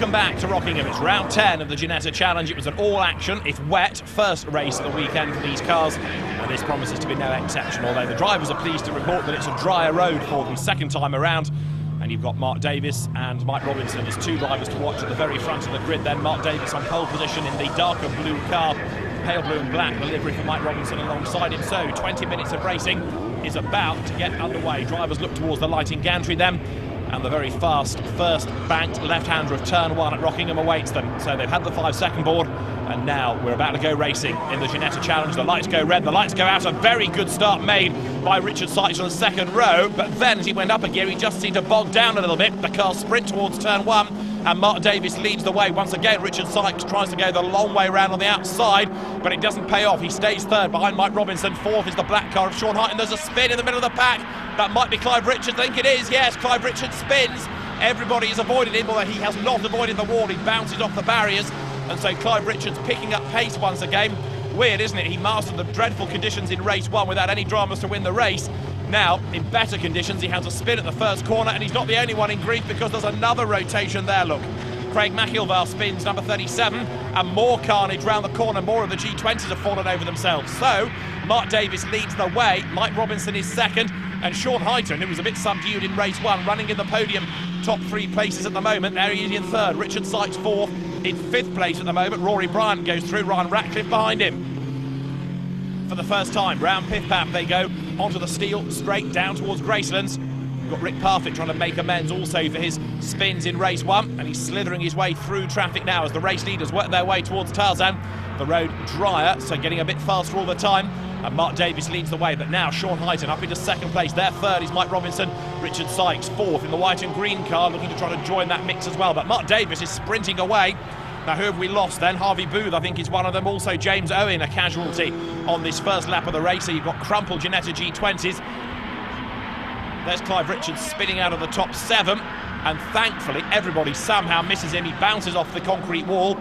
Welcome back to Rockingham. It's round 10 of the Ginetta Challenge. It was an all-action, if wet, first race of the weekend for these cars, and this promises to be no exception, although the drivers are pleased to report that it's a drier road for them second time around. And you've got Mark Davis and Mike Robinson as two drivers to watch at the very front of the grid. Then Mark Davis on pole position in the darker blue car, pale blue and black, the livery for Mike Robinson alongside him. So 20 minutes of racing is about to get underway. Drivers look towards the lighting gantry then, and the very fast first banked left-hander of turn one at Rockingham awaits them. So they've had the 5-second board, and now we're about to go racing in the Ginetta Challenge. The lights go red, the lights go out. A very good start made by Richard Sykes on the second row, but then as he went up a gear, he just seemed to bog down a little bit. The car sprint towards turn one, and Mark Davis leads the way. Once again, Richard Sykes tries to go the long way round on the outside, but it doesn't pay off. He stays third behind Mike Robinson. Fourth is the black car of Sean Hart, and there's a spin in the middle of the pack. That might be Clive Richards. I think it is. Yes, Clive Richards spins. Everybody has avoided him, although he has not avoided the wall. He bounces off the barriers, and so Clive Richards picking up pace once again. Weird, isn't it? He mastered the dreadful conditions in race one without any dramas to win the race. Now, in better conditions, he has a spin at the first corner, and he's not the only one in grief because there's another rotation there, look. Craig McIlvale spins number 37, and more carnage round the corner. More of the G20s have fallen over themselves. So, Mark Davis leads the way, Mike Robinson is second, and Sean Hyton, who was a bit subdued in race one, running in the podium, top three places at the moment. There he is in third, Richard Sykes fourth, in fifth place at the moment. Rory Bryant goes through, Ryan Ratcliffe behind him. For the first time, round pit-pat they go, onto the steel, straight down towards Gracelands. We've got Rick Parfitt trying to make amends also for his spins in race one, and he's slithering his way through traffic now as the race leaders work their way towards Tarzan. The road drier, so getting a bit faster all the time, and Mark Davis leads the way, but now Sean Hyton up into second place. Their third is Mike Robinson. Richard Sykes fourth in the white and green car, looking to try to join that mix as well, but Mark Davis is sprinting away. Now, who have we lost then? Harvey Booth, I think, is one of them. Also, James Owen, a casualty on this first lap of the race. So you've got crumpled Ginetta G20s. There's Clive Richards spinning out of the top seven, and thankfully everybody somehow misses him. He bounces off the concrete wall.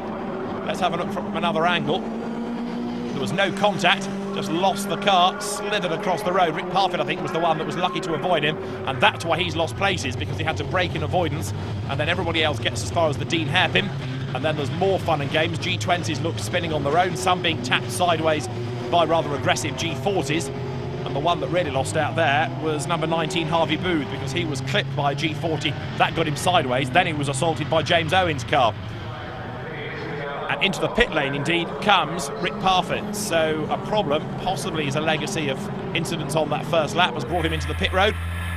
Let's have a look from another angle. There was no contact, just lost the car, slithered across the road. Rick Parfitt, I think, was the one that was lucky to avoid him, and that's why he's lost places, because he had to brake in avoidance, and then everybody else gets as far as the Dean hairpin. And then there's more fun and games. G20s look spinning on their own, some being tapped sideways by rather aggressive G40s. And the one that really lost out there was number 19, Harvey Booth, because he was clipped by a G40. That got him sideways. Then he was assaulted by James Owen's car. And into the pit lane, indeed, comes Rick Parfitt. So a problem, possibly is a legacy of incidents on that first lap, has brought him into the pit road.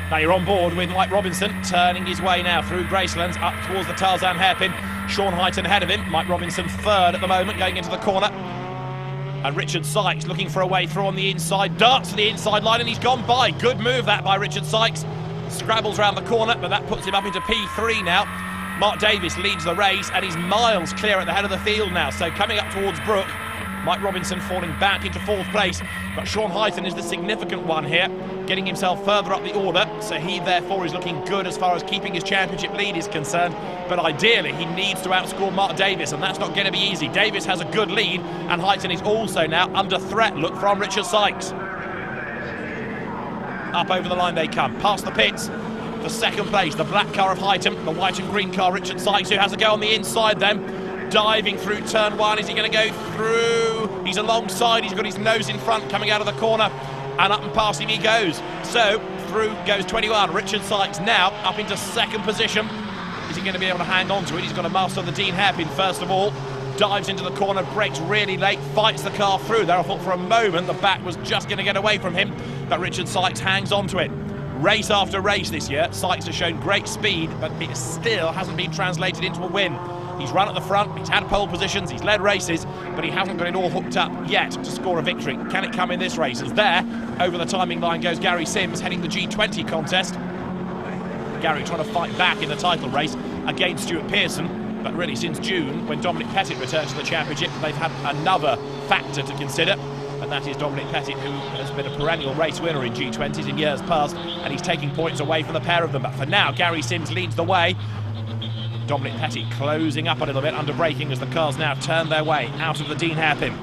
Now you're on board with Mike Robinson, turning his way now through Gracelands, up towards the Tarzan hairpin. Sean Hyton ahead of him, Mike Robinson third at the moment, going into the corner. And Richard Sykes looking for a way through on the inside, darts to the inside line, and he's gone by. Good move that by Richard Sykes. Scrabbles round the corner, but that puts him up into P3 now. Mark Davis leads the race, and he's miles clear at the head of the field now. So coming up towards Brook, Mike Robinson falling back into fourth place, but Sean Hyton is the significant one here, getting himself further up the order, so he therefore is looking good as far as keeping his championship lead is concerned, but ideally he needs to outscore Mark Davis, and that's not going to be easy. Davis has a good lead, and Hyton is also now under threat, look, from Richard Sykes. Up over the line they come, past the pits, for second place, the black car of Hyton, the white and green car Richard Sykes, who has a go on the inside then. Diving through turn one, is he going to go through? He's alongside, he's got his nose in front, coming out of the corner, and up and past him he goes. So, through goes 21, Richard Sykes now up into second position. Is he going to be able to hang on to it? He's got to master the Dean hairpin first of all. Dives into the corner, brakes really late, fights the car through there. I thought for a moment the back was just going to get away from him, but Richard Sykes hangs on to it. Race after race this year, Sykes has shown great speed, but it still hasn't been translated into a win. He's run at the front, he's had pole positions, he's led races, but he hasn't got it all hooked up yet to score a victory. Can it come in this race? As there, over the timing line goes Gary Sims, heading the G20 contest. Gary trying to fight back in the title race against Stuart Pearson, but really since June, when Dominic Pettit returned to the championship, they've had another factor to consider, and that is Dominic Pettit, who has been a perennial race winner in G20s in years past, and he's taking points away from the pair of them. But for now, Gary Sims leads the way. Dominic Pettit closing up a little bit under braking as the cars now turn their way out of the Dean hairpin.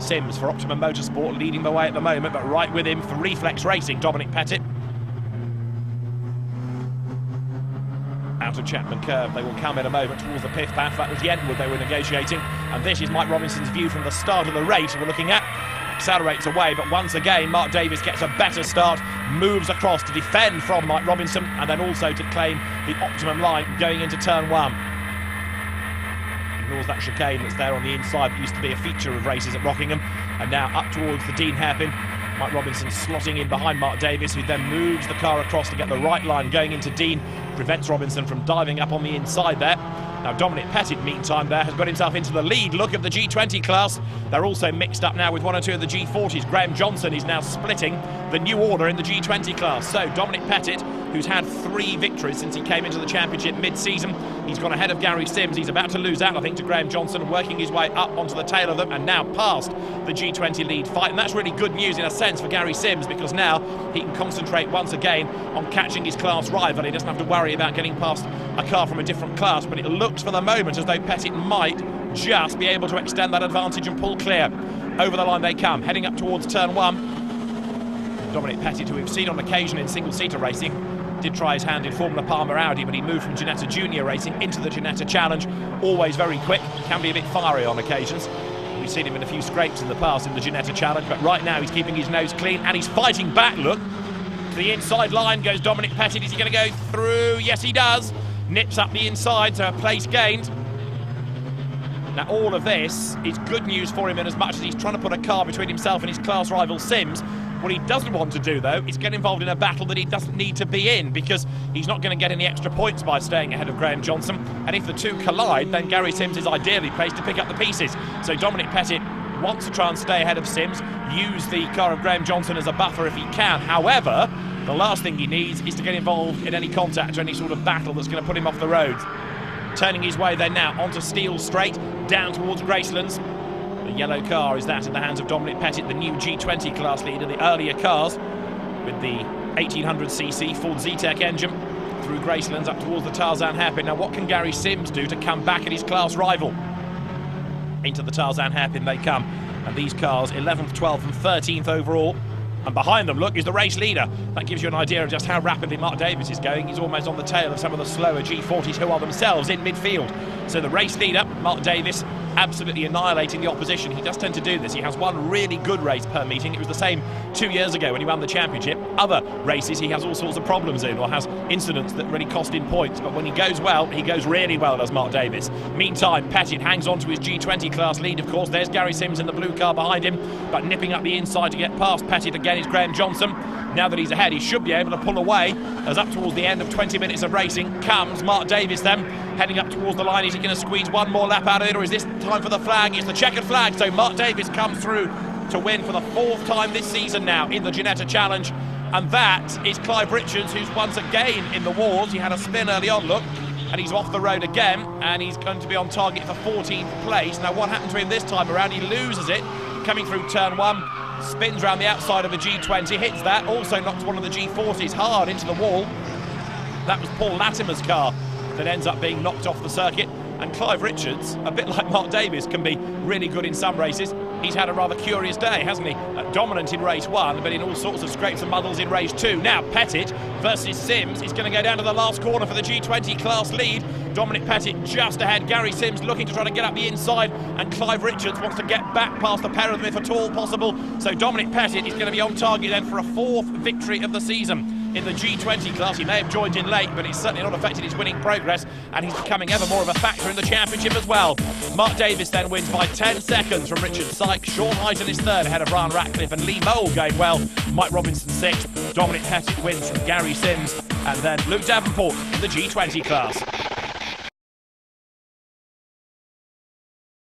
Sims for Optimum Motorsport leading the way at the moment, but right with him for Reflex Racing, Dominic Pettit. Out out of Chapman Curve. They will come in a moment towards the pith path. That was Yenwood they were negotiating. And this is Mike Robinson's view from the start of the race we're looking at. Accelerates away, but once again Mark Davies gets a better start, moves across to defend from Mike Robinson, and then also to claim the optimum line going into turn 1. Ignores that chicane that's there on the inside that used to be a feature of races at Rockingham, and now up towards the Dean hairpin. Mike Robinson slotting in behind Mark Davies, who then moves the car across to get the right line going into Dean, prevents Robinson from diving up on the inside there. Now Dominic Pettit, meantime, there has got himself into the lead. Look at the G20 class. They're also mixed up now with one or two of the G40s. Graham Johnson is now splitting the new order in the G20 class. So Dominic Pettit, who's had 3 victories since he came into the championship mid-season, he's gone ahead of Gary Sims. He's about to lose out, I think, to Graham Johnson, working his way up onto the tail of them and now past the G20 lead fight. And that's really good news in a sense for Gary Sims, because now he can concentrate once again on catching his class rival. He doesn't have to worry about getting past a car from a different class, but it looks for the moment as though Pettit might just be able to extend that advantage and pull clear. Over the line they come, heading up towards turn 1. Dominic Pettit, who we've seen on occasion in single-seater racing, did try his hand in Formula Palmer Audi, but he moved from Ginetta Junior Racing into the Ginetta Challenge. Always very quick, can be a bit fiery on occasions. We've seen him in a few scrapes in the past in the Ginetta Challenge, but right now he's keeping his nose clean and he's fighting back. Look, to the inside line goes Dominic Pettit. Is he going to go through? Yes, he does. Nips up the inside, so a place gained. Now all of this is good news for him in as much as he's trying to put a car between himself and his class rival Sims. What he doesn't want to do, though, is get involved in a battle that he doesn't need to be in, because he's not going to get any extra points by staying ahead of Graham Johnson. And if the two collide, then Gary Sims is ideally placed to pick up the pieces. So Dominic Pettit wants to try and stay ahead of Sims, use the car of Graham Johnson as a buffer if he can. However, the last thing he needs is to get involved in any contact or any sort of battle that's going to put him off the road. Turning his way then now onto Steel Straight, down towards Gracelands. The yellow car is that in the hands of Dominic Pettit, the new G20 class leader. The earlier cars with the 1800cc Ford Zetec engine through Gracelands up towards the Tarzan hairpin. Now what can Gary Sims do to come back at his class rival? Into the Tarzan hairpin they come, and these cars 11th, 12th and 13th overall. And behind them, look, is the race leader. That gives you an idea of just how rapidly Mark Davies is going. He's almost on the tail of some of the slower G40s who are themselves in midfield. So the race leader, Mark Davies, absolutely annihilating the opposition. He does tend to do this. He has one really good race per meeting. It was the same 2 years ago when he won the championship. Other races he has all sorts of problems in, or has incidents that really cost him points. But when he goes well, he goes really well, does Mark Davies. Meantime, Pettit hangs on to his G20 class lead, of course. There's Gary Sims in the blue car behind him, but nipping up the inside to get past Pettit again is Graham Johnson. Now that he's ahead, he should be able to pull away, as up towards the end of 20 minutes of racing comes Mark Davies then, heading up towards the line. Is he going to squeeze one more lap out of it, or is this time for the flag? It's the checkered flag, so Mark Davies comes through to win for the 4th time this season now in the Ginetta Challenge. And that is Clive Richards, who's once again in the wars. He had a spin early on, look, and he's off the road again, and he's going to be on target for 14th place. Now what happened to him this time around? He loses it, coming through turn 1. Spins around the outside of a G20, hits that, also knocks one of the G40s hard into the wall. That was Paul Latimer's car that ends up being knocked off the circuit. And Clive Richards, a bit like Mark Davies, can be really good in some races. He's had a rather curious day, hasn't he? Dominant in race 1, but in all sorts of scrapes and muddles in race 2. Now Pettit versus Sims. He's going to go down to the last corner for the G20 class lead. Dominic Pettit just ahead. Gary Sims looking to try to get up the inside, and Clive Richards wants to get back past the pair of them if at all possible. So Dominic Pettit is going to be on target then for a 4th victory of the season in the G20 class. He may have joined in late, but it's certainly not affected his winning progress, and he's becoming ever more of a factor in the championship as well. Mark Davies then wins by 10 seconds from Richard Sykes. Sean Hyton is 3rd ahead of Ryan Ratcliffe, and Lee Mole going well. Mike Robinson 6th. Dominic Pettit wins from Gary Sims, and then Luke Davenport in the G20 class.